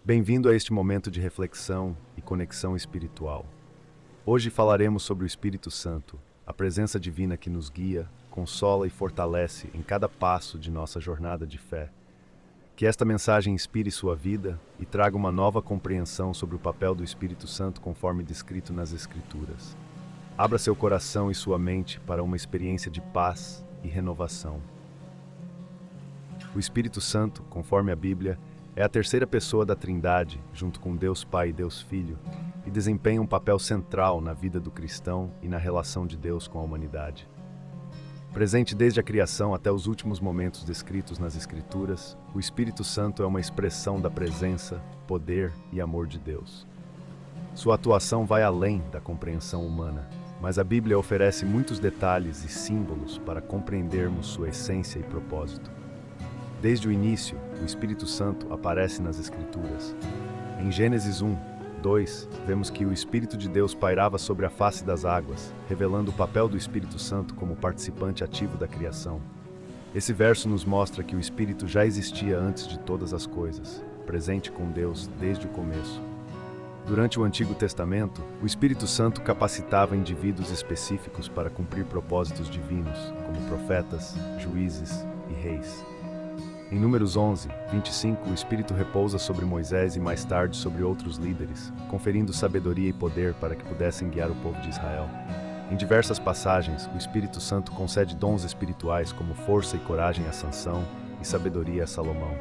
Bem-vindo a este momento de reflexão e conexão espiritual. Hoje falaremos sobre o Espírito Santo, a presença divina que nos guia, consola e fortalece em cada passo de nossa jornada de fé. Que esta mensagem inspire sua vida e traga uma nova compreensão sobre o papel do Espírito Santo conforme descrito nas Escrituras. Abra seu coração e sua mente para uma experiência de paz e renovação. O Espírito Santo, conforme a Bíblia, é a terceira pessoa da Trindade, junto com Deus Pai e Deus Filho, e desempenha um papel central na vida do cristão e na relação de Deus com a humanidade. Presente desde a criação até os últimos momentos descritos nas Escrituras, o Espírito Santo é uma expressão da presença, poder e amor de Deus. Sua atuação vai além da compreensão humana, mas a Bíblia oferece muitos detalhes e símbolos para compreendermos sua essência e propósito. Desde o início, o Espírito Santo aparece nas Escrituras. Em Gênesis 1, 2, vemos que o Espírito de Deus pairava sobre a face das águas, revelando o papel do Espírito Santo como participante ativo da criação. Esse verso nos mostra que o Espírito já existia antes de todas as coisas, presente com Deus desde o começo. Durante o Antigo Testamento, o Espírito Santo capacitava indivíduos específicos para cumprir propósitos divinos, como profetas, juízes e reis. Em Números 11, 25, o Espírito repousa sobre Moisés e mais tarde sobre outros líderes, conferindo sabedoria e poder para que pudessem guiar o povo de Israel. Em diversas passagens, o Espírito Santo concede dons espirituais como força e coragem a Sansão e sabedoria a Salomão.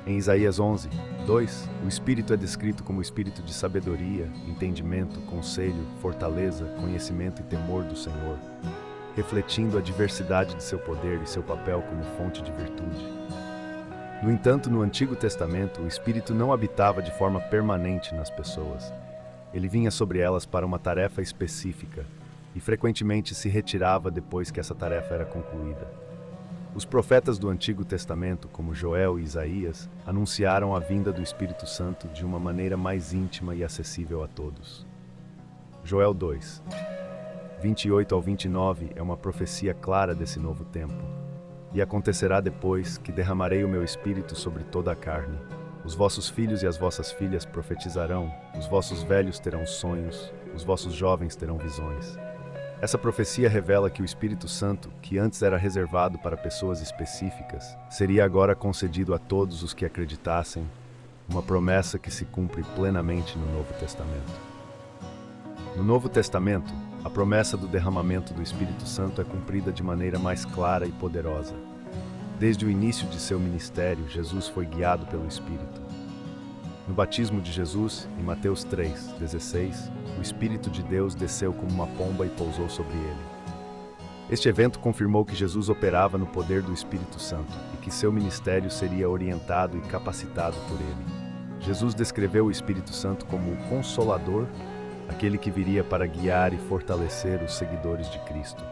Em Isaías 11, 2, o Espírito é descrito como o Espírito de sabedoria, entendimento, conselho, fortaleza, conhecimento e temor do Senhor, refletindo a diversidade de seu poder e seu papel como fonte de virtude. No entanto, no Antigo Testamento, o Espírito não habitava de forma permanente nas pessoas. Ele vinha sobre elas para uma tarefa específica e frequentemente se retirava depois que essa tarefa era concluída. Os profetas do Antigo Testamento, como Joel e Isaías, anunciaram a vinda do Espírito Santo de uma maneira mais íntima e acessível a todos. Joel 2, 28 ao 29 é uma profecia clara desse novo tempo. E acontecerá depois que derramarei o meu espírito sobre toda a carne. Os vossos filhos e as vossas filhas profetizarão, os vossos velhos terão sonhos, os vossos jovens terão visões. Essa profecia revela que o Espírito Santo, que antes era reservado para pessoas específicas, seria agora concedido a todos os que acreditassem, uma promessa que se cumpre plenamente no Novo Testamento. No Novo Testamento, a promessa do derramamento do Espírito Santo é cumprida de maneira mais clara e poderosa. Desde o início de seu ministério, Jesus foi guiado pelo Espírito. No batismo de Jesus, em Mateus 3, 16, o Espírito de Deus desceu como uma pomba e pousou sobre ele. Este evento confirmou que Jesus operava no poder do Espírito Santo e que seu ministério seria orientado e capacitado por ele. Jesus descreveu o Espírito Santo como o Consolador, aquele que viria para guiar e fortalecer os seguidores de Cristo.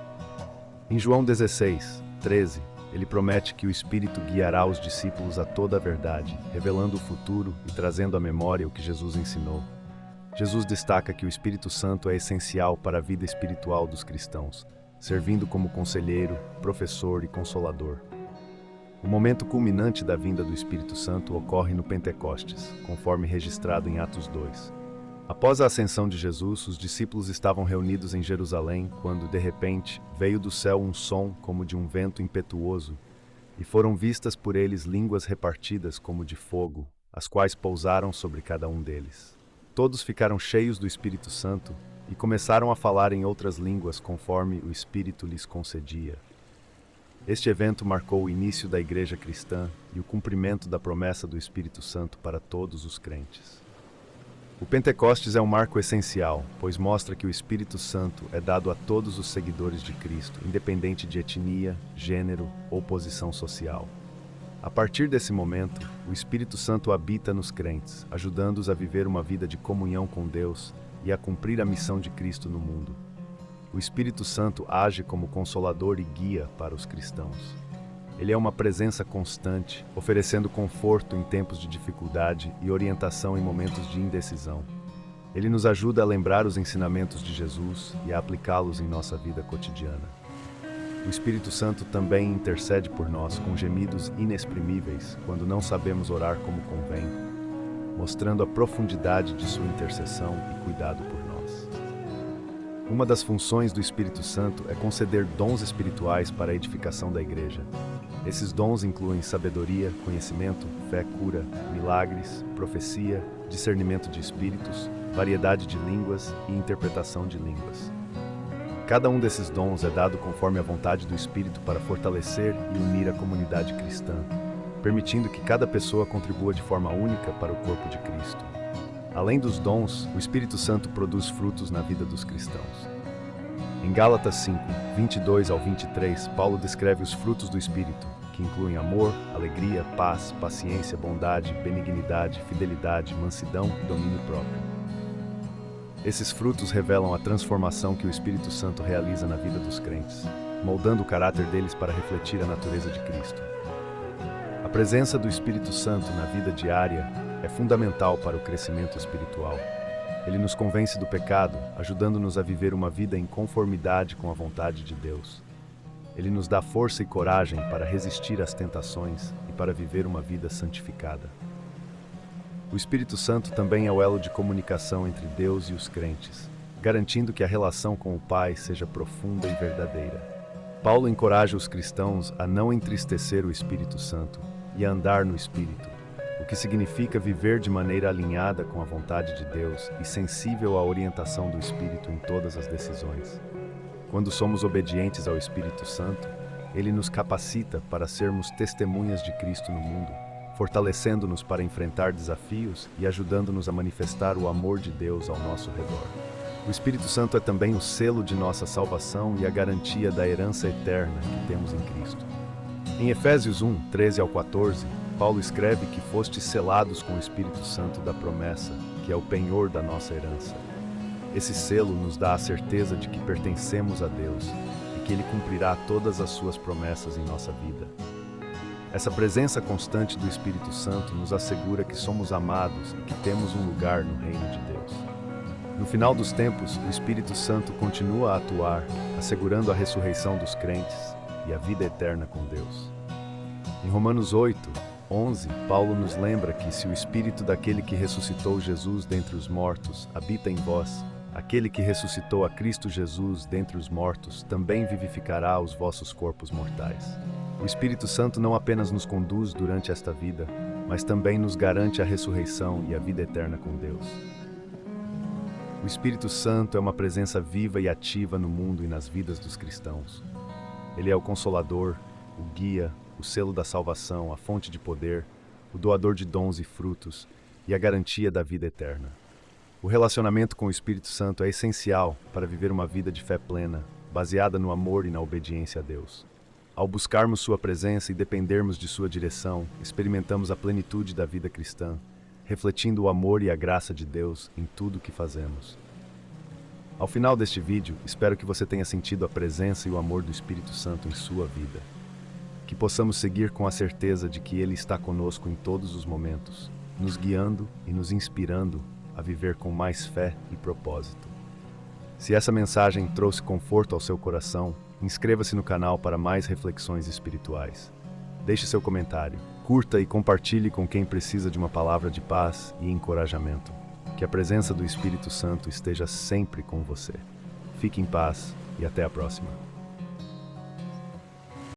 Em João 16, 13, ele promete que o Espírito guiará os discípulos a toda a verdade, revelando o futuro e trazendo à memória o que Jesus ensinou. Jesus destaca que o Espírito Santo é essencial para a vida espiritual dos cristãos, servindo como conselheiro, professor e consolador. O momento culminante da vinda do Espírito Santo ocorre no Pentecostes, conforme registrado em Atos 2. Após a ascensão de Jesus, os discípulos estavam reunidos em Jerusalém quando, de repente, veio do céu um som como de um vento impetuoso, e foram vistas por eles línguas repartidas como de fogo, as quais pousaram sobre cada um deles. Todos ficaram cheios do Espírito Santo e começaram a falar em outras línguas conforme o Espírito lhes concedia. Este evento marcou o início da Igreja cristã e o cumprimento da promessa do Espírito Santo para todos os crentes. O Pentecostes é um marco essencial, pois mostra que o Espírito Santo é dado a todos os seguidores de Cristo, independente de etnia, gênero ou posição social. A partir desse momento, o Espírito Santo habita nos crentes, ajudando-os a viver uma vida de comunhão com Deus e a cumprir a missão de Cristo no mundo. O Espírito Santo age como consolador e guia para os cristãos. Ele é uma presença constante, oferecendo conforto em tempos de dificuldade e orientação em momentos de indecisão. Ele nos ajuda a lembrar os ensinamentos de Jesus e a aplicá-los em nossa vida cotidiana. O Espírito Santo também intercede por nós com gemidos inexprimíveis quando não sabemos orar como convém. mostrando a profundidade de sua intercessão e cuidado por nós. Uma das funções do Espírito Santo é conceder dons espirituais para a edificação da Igreja. Esses dons incluem sabedoria, conhecimento, fé, cura, milagres, profecia, discernimento de espíritos, variedade de línguas e interpretação de línguas. Cada um desses dons é dado conforme a vontade do Espírito para fortalecer e unir a comunidade cristã, permitindo que cada pessoa contribua de forma única para o corpo de Cristo. Além dos dons, o Espírito Santo produz frutos na vida dos cristãos. Em Gálatas 5, 22 ao 23, Paulo descreve os frutos do Espírito, que incluem amor, alegria, paz, paciência, bondade, benignidade, fidelidade, mansidão e domínio próprio. Esses frutos revelam a transformação que o Espírito Santo realiza na vida dos crentes, moldando o caráter deles para refletir a natureza de Cristo. A presença do Espírito Santo na vida diária é fundamental para o crescimento espiritual. Ele nos convence do pecado, ajudando-nos a viver uma vida em conformidade com a vontade de Deus. Ele nos dá força e coragem para resistir às tentações e para viver uma vida santificada. O Espírito Santo também é o elo de comunicação entre Deus e os crentes, garantindo que a relação com o Pai seja profunda e verdadeira. Paulo encoraja os cristãos a não entristecer o Espírito Santo e a andar no Espírito, o que significa viver de maneira alinhada com a vontade de Deus e sensível à orientação do Espírito em todas as decisões. Quando somos obedientes ao Espírito Santo, ele nos capacita para sermos testemunhas de Cristo no mundo, fortalecendo-nos para enfrentar desafios e ajudando-nos a manifestar o amor de Deus ao nosso redor. O Espírito Santo é também o selo de nossa salvação e a garantia da herança eterna que temos em Cristo. Em Efésios 1, 13 ao 14, Paulo escreve que fostes selados com o Espírito Santo da promessa, que é o penhor da nossa herança. Esse selo nos dá a certeza de que pertencemos a Deus e que Ele cumprirá todas as suas promessas em nossa vida. Essa presença constante do Espírito Santo nos assegura que somos amados e que temos um lugar no reino de Deus. No final dos tempos, o Espírito Santo continua a atuar, assegurando a ressurreição dos crentes e a vida eterna com Deus. Em Romanos 8, 11, Paulo nos lembra que se o Espírito daquele que ressuscitou Jesus dentre os mortos habita em vós, aquele que ressuscitou a Cristo Jesus dentre os mortos também vivificará os vossos corpos mortais. O Espírito Santo não apenas nos conduz durante esta vida, mas também nos garante a ressurreição e a vida eterna com Deus. O Espírito Santo é uma presença viva e ativa no mundo e nas vidas dos cristãos. Ele é o Consolador, o Guia, o selo da salvação, a fonte de poder, o doador de dons e frutos e a garantia da vida eterna. O relacionamento com o Espírito Santo é essencial para viver uma vida de fé plena, baseada no amor e na obediência a Deus. Ao buscarmos sua presença e dependermos de sua direção, experimentamos a plenitude da vida cristã, refletindo o amor e a graça de Deus em tudo o que fazemos. Ao final deste vídeo, espero que você tenha sentido a presença e o amor do Espírito Santo em sua vida. Que possamos seguir com a certeza de que Ele está conosco em todos os momentos, nos guiando e nos inspirando a viver com mais fé e propósito. Se essa mensagem trouxe conforto ao seu coração, inscreva-se no canal para mais reflexões espirituais. Deixe seu comentário, curta e compartilhe com quem precisa de uma palavra de paz e encorajamento. Que a presença do Espírito Santo esteja sempre com você. Fique em paz e até a próxima.